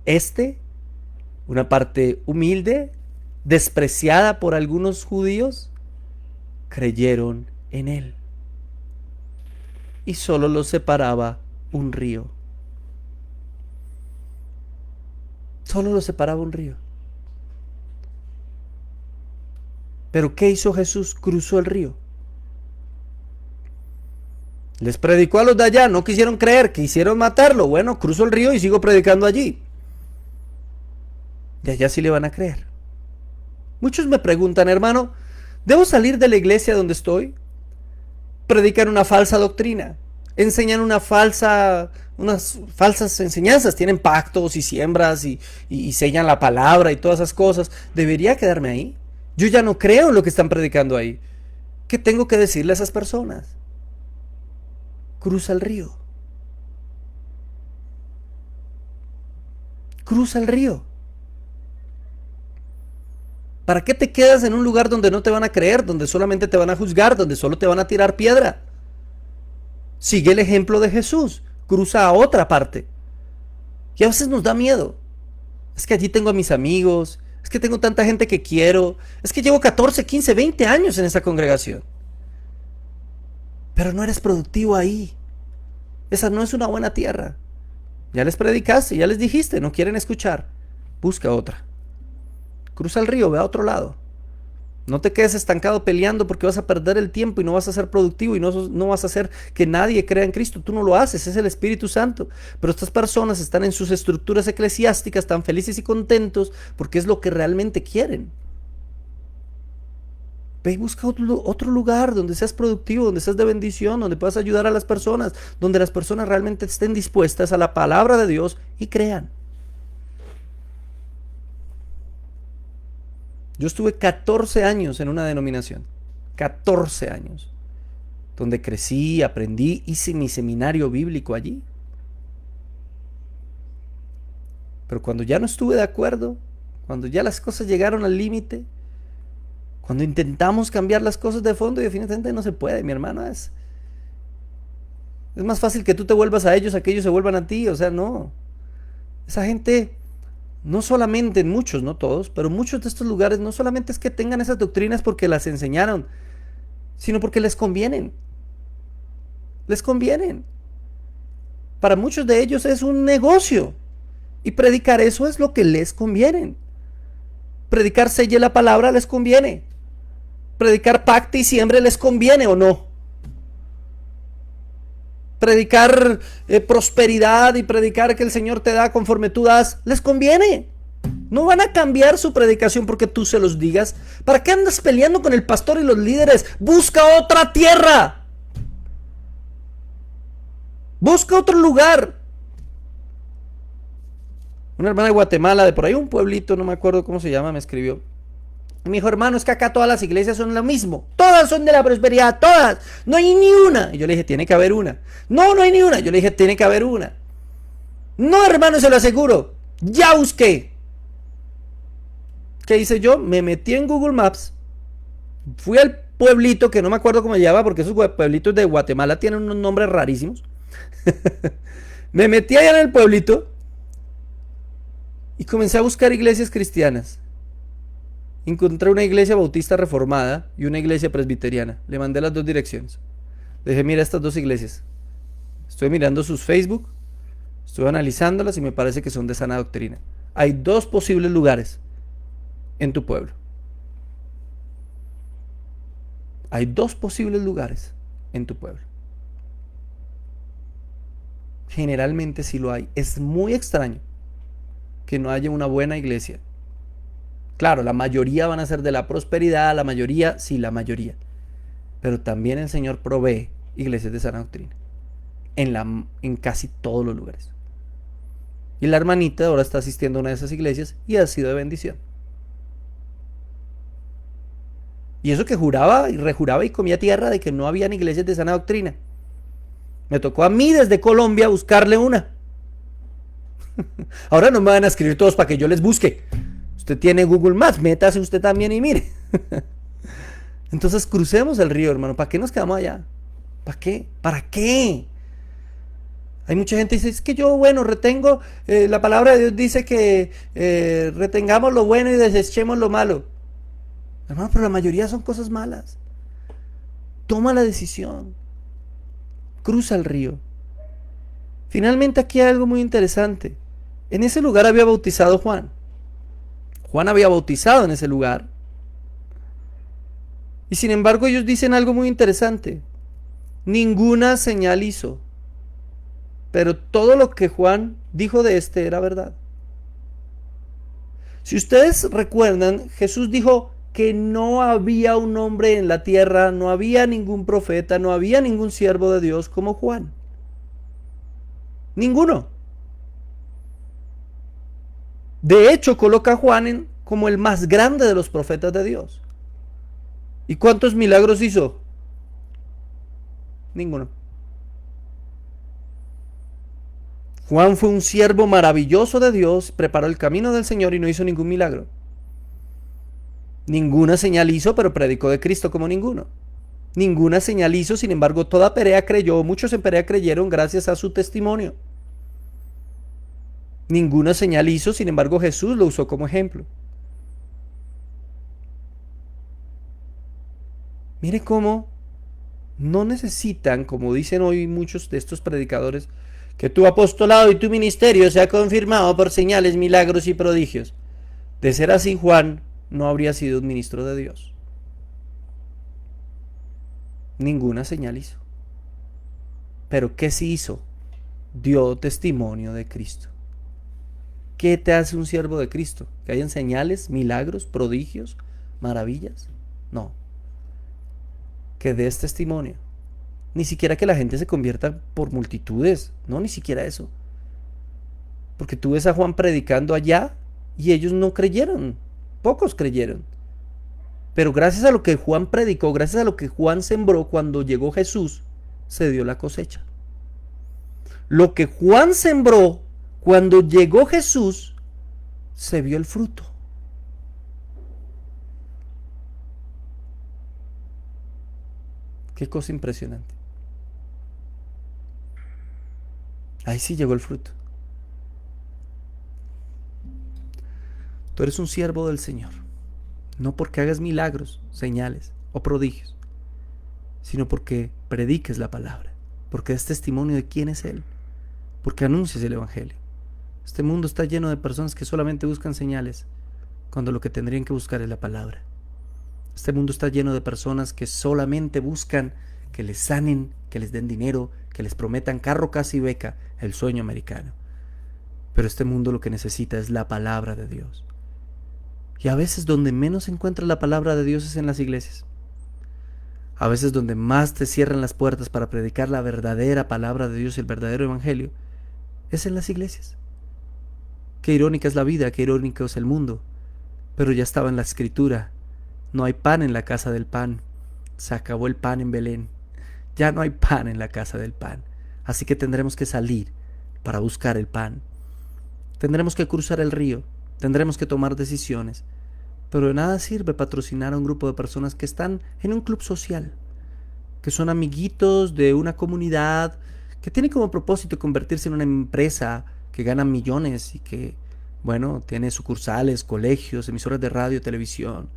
este, una parte humilde, despreciada por algunos judíos, creyeron en él. Y solo los separaba un río. Solo los separaba un río. Pero ¿qué hizo Jesús? Cruzó el río. Les predicó a los de allá, no quisieron creer, quisieron matarlo. Bueno, cruzo el río y sigo predicando allí. De allá sí le van a creer. Muchos me preguntan, hermano, ¿debo salir de la iglesia donde estoy? Predican una falsa doctrina, enseñan unas falsas enseñanzas, tienen pactos y siembras y sellan la palabra y todas esas cosas. ¿Debería quedarme ahí? Yo ya no creo en lo que están predicando ahí. ¿Qué tengo que decirle a esas personas? Cruza el río. Cruza el río. ¿Para qué te quedas en un lugar donde no te van a creer, donde solamente te van a juzgar, donde solo te van a tirar piedra? Sigue el ejemplo de Jesús. Cruza a otra parte. Y a veces nos da miedo. Es que allí tengo a mis amigos. Es que tengo tanta gente que quiero. Es que llevo 14, 15, 20 años en esa congregación. Pero no eres productivo ahí. Esa no es una buena tierra. Ya les predicaste, ya les dijiste, no quieren escuchar. Busca otra. Cruza el río, ve a otro lado. No te quedes estancado peleando porque vas a perder el tiempo y no vas a ser productivo y no vas a hacer que nadie crea en Cristo. Tú no lo haces, es el Espíritu Santo. Pero estas personas están en sus estructuras eclesiásticas tan felices y contentos porque es lo que realmente quieren. Ve y busca otro lugar donde seas productivo, donde seas de bendición, donde puedas ayudar a las personas, donde las personas realmente estén dispuestas a la palabra de Dios y crean. Yo estuve 14 años en una denominación, 14 años, donde crecí, aprendí, hice mi seminario bíblico allí. Pero cuando ya no estuve de acuerdo, cuando ya las cosas llegaron al límite, cuando intentamos cambiar las cosas de fondo y definitivamente no se puede, mi hermano, es más fácil que tú te vuelvas a ellos a que ellos se vuelvan a ti, o sea, no. Esa gente... No solamente en muchos, no todos, pero muchos de estos lugares no solamente es que tengan esas doctrinas porque las enseñaron, sino porque les convienen. Les convienen. Para muchos de ellos es un negocio. Y predicar eso es lo que les conviene. Predicar selle la palabra les conviene. Predicar pacte y siembre les conviene o no. Predicar prosperidad y predicar que el Señor te da conforme tú das, les conviene. No van a cambiar su predicación porque tú se los digas. ¿Para qué andas peleando con el pastor y los líderes? Busca otra tierra. Busca otro lugar. Una hermana de Guatemala, de por ahí un pueblito, no me acuerdo cómo se llama, me escribió. Y me dijo, hermano, es que acá todas las iglesias son lo mismo. Todas son de la prosperidad, todas. No hay ni una. Y yo le dije, tiene que haber una. No, no hay ni una. Yo le dije, tiene que haber una. No, hermano, se lo aseguro. Ya busqué. ¿Qué hice yo? Me metí en Google Maps. Fui al pueblito, que no me acuerdo cómo se llama, porque esos pueblitos de Guatemala tienen unos nombres rarísimos. Me metí allá en el pueblito y comencé a buscar iglesias cristianas. Encontré una iglesia bautista reformada y una iglesia presbiteriana. Le mandé las dos direcciones. Le dije, mira estas dos iglesias. Estoy mirando sus Facebook, estoy analizándolas y me parece que son de sana doctrina. Hay dos posibles lugares en tu pueblo. Hay dos posibles lugares en tu pueblo. Generalmente sí lo hay. Es muy extraño que no haya una buena iglesia. Claro, la mayoría van a ser de la prosperidad, la mayoría, sí, la mayoría. Pero también el Señor provee iglesias de sana doctrina en casi todos los lugares. Y la hermanita ahora está asistiendo a una de esas iglesias y ha sido de bendición. Y eso que juraba y rejuraba y comía tierra de que no habían iglesias de sana doctrina. Me tocó a mí desde Colombia buscarle una. Ahora no me van a escribir todos para que yo les busque. Usted tiene Google Maps, métase usted también y mire. Entonces crucemos el río, hermano. ¿Para qué nos quedamos allá? ¿Para qué? ¿Para qué? Hay mucha gente que dice, es que yo, bueno, retengo, la palabra de Dios dice que retengamos lo bueno y desechemos lo malo. Hermano, pero la mayoría son cosas malas. Toma la decisión. Cruza el río. Finalmente aquí hay algo muy interesante. En ese lugar había bautizado Juan. Juan había bautizado en ese lugar. Y sin embargo ellos dicen algo muy interesante. Ninguna señal hizo. Pero todo lo que Juan dijo de este era verdad. Si ustedes recuerdan, Jesús dijo que no había un hombre en la tierra, no había ningún profeta, no había ningún siervo de Dios como Juan. Ninguno. De hecho, coloca a Juan como el más grande de los profetas de Dios. ¿Y cuántos milagros hizo? Ninguno. Juan fue un siervo maravilloso de Dios, preparó el camino del Señor y no hizo ningún milagro. Ninguna señal hizo, pero predicó de Cristo como ninguno. Ninguna señal hizo, sin embargo, toda Perea creyó, muchos en Perea creyeron gracias a su testimonio. Ninguna señal hizo, sin embargo, Jesús lo usó como ejemplo. Mire cómo no necesitan, como dicen hoy muchos de estos predicadores, que tu apostolado y tu ministerio sea confirmado por señales, milagros y prodigios. De ser así, Juan no habría sido un ministro de Dios. Ninguna señal hizo. Pero ¿qué sí hizo? Dio testimonio de Cristo. ¿Qué te hace un siervo de Cristo? ¿Que hayan señales, milagros, prodigios, maravillas? No. Que des testimonio. Ni siquiera que la gente se convierta por multitudes. No, ni siquiera eso. Porque tú ves a Juan predicando allá y ellos no creyeron. Pocos creyeron. Pero gracias a lo que Juan predicó, gracias a lo que Juan sembró cuando llegó Jesús, se dio la cosecha. Lo que Juan sembró cuando llegó Jesús, se vio el fruto. Qué cosa impresionante. Ahí sí llegó el fruto. Tú eres un siervo del Señor, no porque hagas milagros, señales o prodigios, sino porque prediques la palabra, porque des testimonio de quién es Él, porque anuncias el Evangelio. Este mundo está lleno de personas que solamente buscan señales, cuando lo que tendrían que buscar es la palabra. Este mundo está lleno de personas que solamente buscan que les sanen, que les den dinero, que les prometan carro, casa y beca, el sueño americano. Pero este mundo lo que necesita es la palabra de Dios. Y a veces donde menos se encuentra la palabra de Dios es en las iglesias. A veces donde más te cierran las puertas para predicar la verdadera palabra de Dios, el verdadero evangelio, es en las iglesias. Qué irónica es la vida, qué irónico es el mundo. Pero ya estaba en la escritura. No hay pan en la casa del pan. Se acabó el pan en Belén. Ya no hay pan en la casa del pan. Así que tendremos que salir para buscar el pan. Tendremos que cruzar el río. Tendremos que tomar decisiones. Pero de nada sirve patrocinar a un grupo de personas que están en un club social, que son amiguitos de una comunidad, que tiene como propósito convertirse en una empresa que gana millones y que, bueno, tiene sucursales, colegios, emisoras de radio, televisión.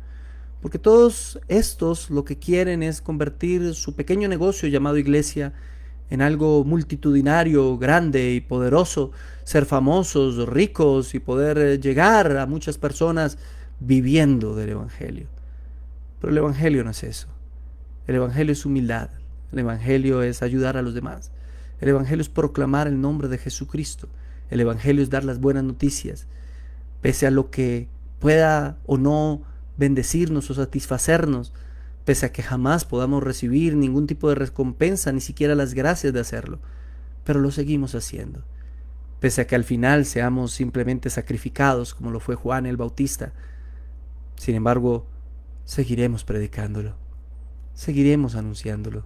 Porque todos estos lo que quieren es convertir su pequeño negocio llamado iglesia en algo multitudinario, grande y poderoso, ser famosos, ricos y poder llegar a muchas personas viviendo del Evangelio. Pero el Evangelio no es eso. El Evangelio es humildad. El Evangelio es ayudar a los demás. El Evangelio es proclamar el nombre de Jesucristo. El Evangelio es dar las buenas noticias. Pese a lo que pueda o no bendecirnos o satisfacernos, pese a que jamás podamos recibir ningún tipo de recompensa, ni siquiera las gracias de hacerlo, pero lo seguimos haciendo. pese a que al final seamos simplemente sacrificados como lo fue Juan el Bautista. Sin embargo, seguiremos predicándolo, seguiremos anunciándolo,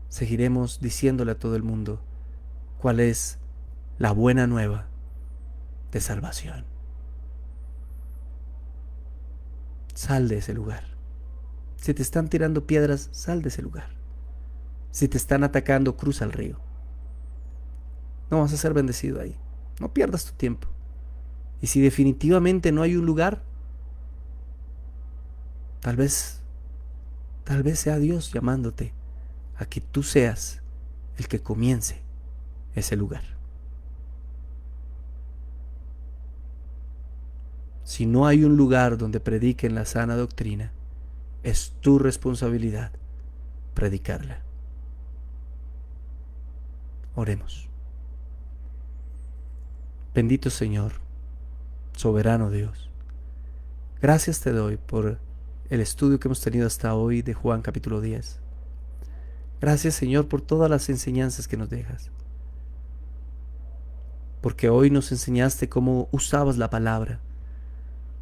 seguiremos diciéndole a todo el mundo cuál es la buena nueva de salvación. Sal de ese lugar. Si te están tirando piedras, sal de ese lugar. Si te están atacando, cruza el río. No vas a ser bendecido ahí. No pierdas tu tiempo. Y si definitivamente no hay un lugar, tal vez sea Dios llamándote a que tú seas el que comience ese lugar. Si no hay un lugar donde prediquen la sana doctrina, es tu responsabilidad predicarla. Oremos. Bendito Señor, soberano Dios, gracias te doy por el estudio que hemos tenido hasta hoy de Juan capítulo 10. Gracias, Señor, por todas las enseñanzas que nos dejas. Porque hoy nos enseñaste cómo usabas la palabra,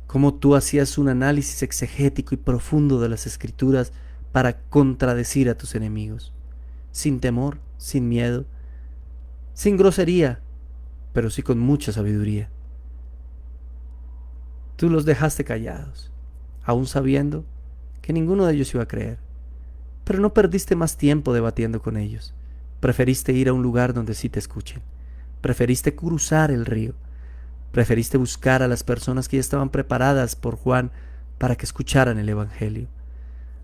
cómo tú hacías un análisis exegético y profundo de las Escrituras para contradecir a tus enemigos, sin temor, sin miedo, sin grosería, pero sí con mucha sabiduría. Tú los dejaste callados, aún sabiendo que ninguno de ellos iba a creer. Pero no perdiste más tiempo debatiendo con ellos. Preferiste ir a un lugar donde sí te escuchen. Preferiste cruzar el río. Preferiste buscar a las personas que ya estaban preparadas por Juan para que escucharan el Evangelio.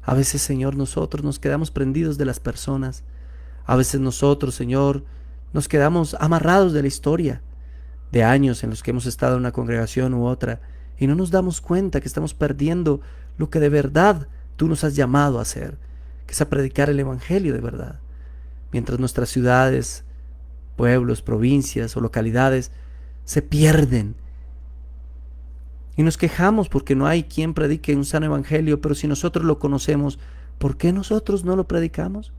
A veces, Señor, nosotros nos quedamos prendidos de las personas. A veces nosotros, Señor, nos quedamos amarrados de la historia, de años en los que hemos estado en una congregación u otra, y no nos damos cuenta que estamos perdiendo lo que de verdad tú nos has llamado a hacer, que es a predicar el Evangelio de verdad. Mientras nuestras ciudades, pueblos, provincias o localidades se pierden y nos quejamos porque no hay quien predique un sano Evangelio, pero si nosotros lo conocemos, ¿por qué nosotros no lo predicamos?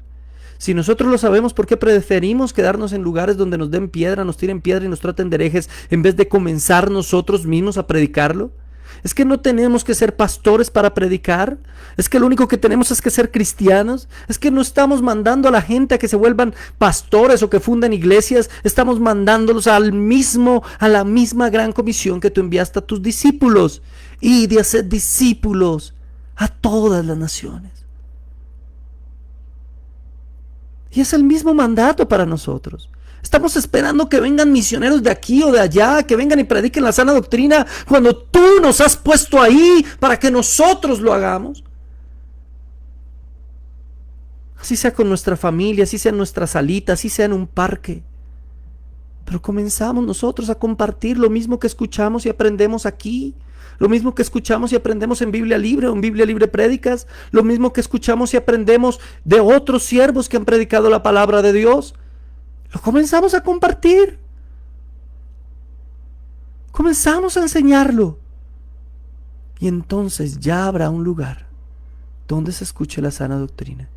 Si nosotros lo sabemos, ¿por qué preferimos quedarnos en lugares donde nos den piedra, nos tiren piedra y nos traten de herejes en vez de comenzar nosotros mismos a predicarlo? ¿Es que no tenemos que ser pastores para predicar? ¿Es que lo único que tenemos es que ser cristianos? ¿Es que no estamos mandando a la gente a que se vuelvan pastores o que funden iglesias? Estamos mandándolos a la misma gran comisión que tú enviaste a tus discípulos, y de hacer discípulos a todas las naciones. Y es el mismo mandato para nosotros. Estamos esperando que vengan misioneros de aquí o de allá, que vengan y prediquen la sana doctrina, cuando tú nos has puesto ahí para que nosotros lo hagamos. Así sea con nuestra familia, así sea en nuestra salita, así sea en un parque. Pero comenzamos nosotros a compartir lo mismo que escuchamos y aprendemos aquí, lo mismo que escuchamos y aprendemos en Biblia Libre o en Biblia Libre Prédicas, lo mismo que escuchamos y aprendemos de otros siervos que han predicado la palabra de Dios. Lo comenzamos a compartir. Comenzamos a enseñarlo. Y entonces ya habrá un lugar donde se escuche la sana doctrina.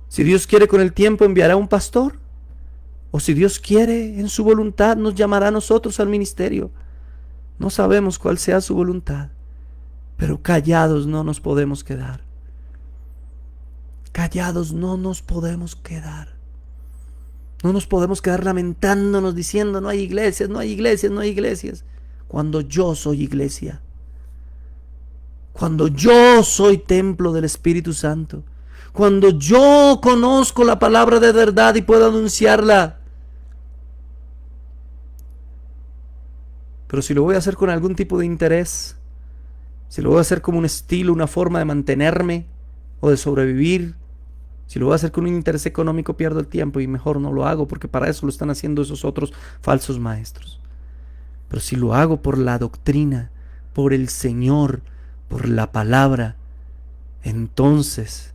Si Dios quiere, con el tiempo enviará un pastor. O si Dios quiere, en su voluntad nos llamará a nosotros al ministerio. No sabemos cuál sea su voluntad, pero callados no nos podemos quedar. Callados no nos podemos quedar. No nos podemos quedar lamentándonos diciendo no hay iglesias, no hay iglesias, no hay iglesias. Cuando yo soy iglesia. Cuando yo soy templo del Espíritu Santo. Cuando yo conozco la palabra de verdad y puedo anunciarla. Pero si lo voy a hacer con algún tipo de interés, si lo voy a hacer como un estilo, una forma de mantenerme o de sobrevivir, si lo voy a hacer con un interés económico, pierdo el tiempo y mejor no lo hago, porque para eso lo están haciendo esos otros falsos maestros. Pero si lo hago por la doctrina, por el Señor, por la palabra, entonces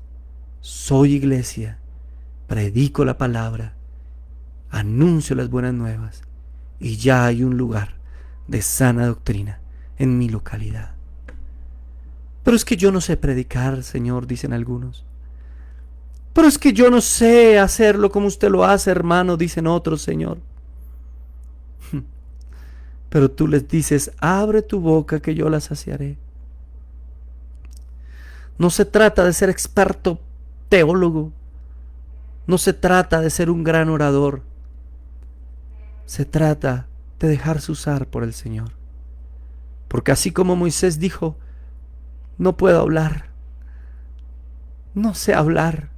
soy iglesia, predico la palabra, anuncio las buenas nuevas y ya hay un lugar de sana doctrina en mi localidad. Pero es que yo no sé predicar, Señor, dicen algunos. Pero es que yo no sé hacerlo como usted lo hace, hermano, dicen otros, Señor. Pero tú les dices, abre tu boca que yo la saciaré. No se trata de ser experto teólogo. No se trata de ser un gran orador. Se trata de dejarse usar por el Señor. Porque así como Moisés dijo, no puedo hablar, no sé hablar.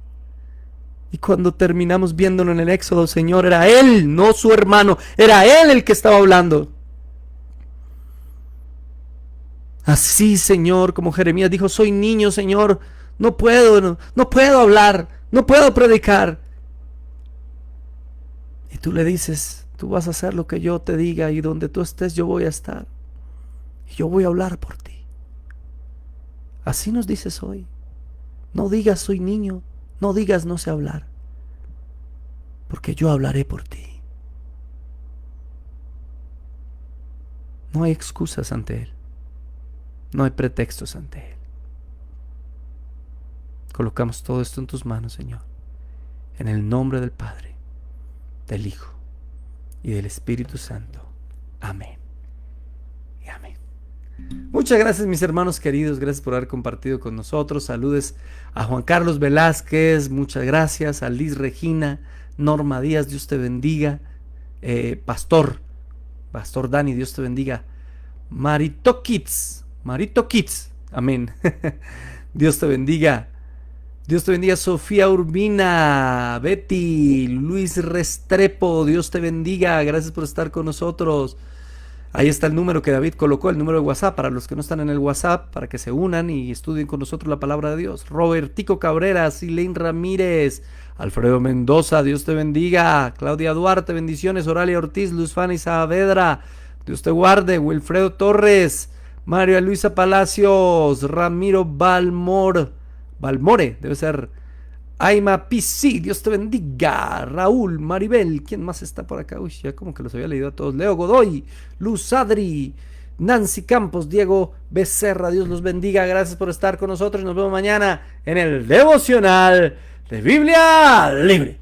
Y cuando terminamos viéndolo en el Éxodo, Señor, era él, no su hermano, era él el que estaba hablando. Así, Señor, como Jeremías dijo, soy niño, Señor, no puedo hablar, no puedo predicar. Y tú le dices, tú vas a hacer lo que yo te diga y donde tú estés yo voy a estar. Y yo voy a hablar por ti. Así nos dices hoy. No digas soy niño, no digas no sé hablar, porque yo hablaré por ti. No hay excusas ante Él. No hay pretextos ante Él. Colocamos todo esto en tus manos, Señor. En el nombre del Padre, del Hijo y del Espíritu Santo. Amén. Y amén. Muchas gracias, mis hermanos queridos. Gracias por haber compartido con nosotros. Saludes a Juan Carlos Velázquez. Muchas gracias. A Liz Regina, Norma Díaz, Dios te bendiga. Pastor Dani, Dios te bendiga. Marito Kids, amén. Dios te bendiga. Dios te bendiga. Sofía Urbina, Betty, Luis Restrepo, Dios te bendiga. Gracias por estar con nosotros. Ahí está el número que David colocó, el número de WhatsApp, para los que no están en el WhatsApp, para que se unan y estudien con nosotros la palabra de Dios. Robertico Cabrera, Silene Ramírez, Alfredo Mendoza, Dios te bendiga. Claudia Duarte, bendiciones. Oralia Ortiz, Luz Fanny Saavedra, Dios te guarde. Wilfredo Torres, María Luisa Palacios, Ramiro Balmore, debe ser. Aima PC, Dios te bendiga. Raúl, Maribel, ¿quién más está por acá? Uy, ya como que los había leído a todos. Leo Godoy, Luz Adri, Nancy Campos, Diego Becerra, Dios los bendiga. Gracias por estar con nosotros y nos vemos mañana en el devocional de Biblia Libre.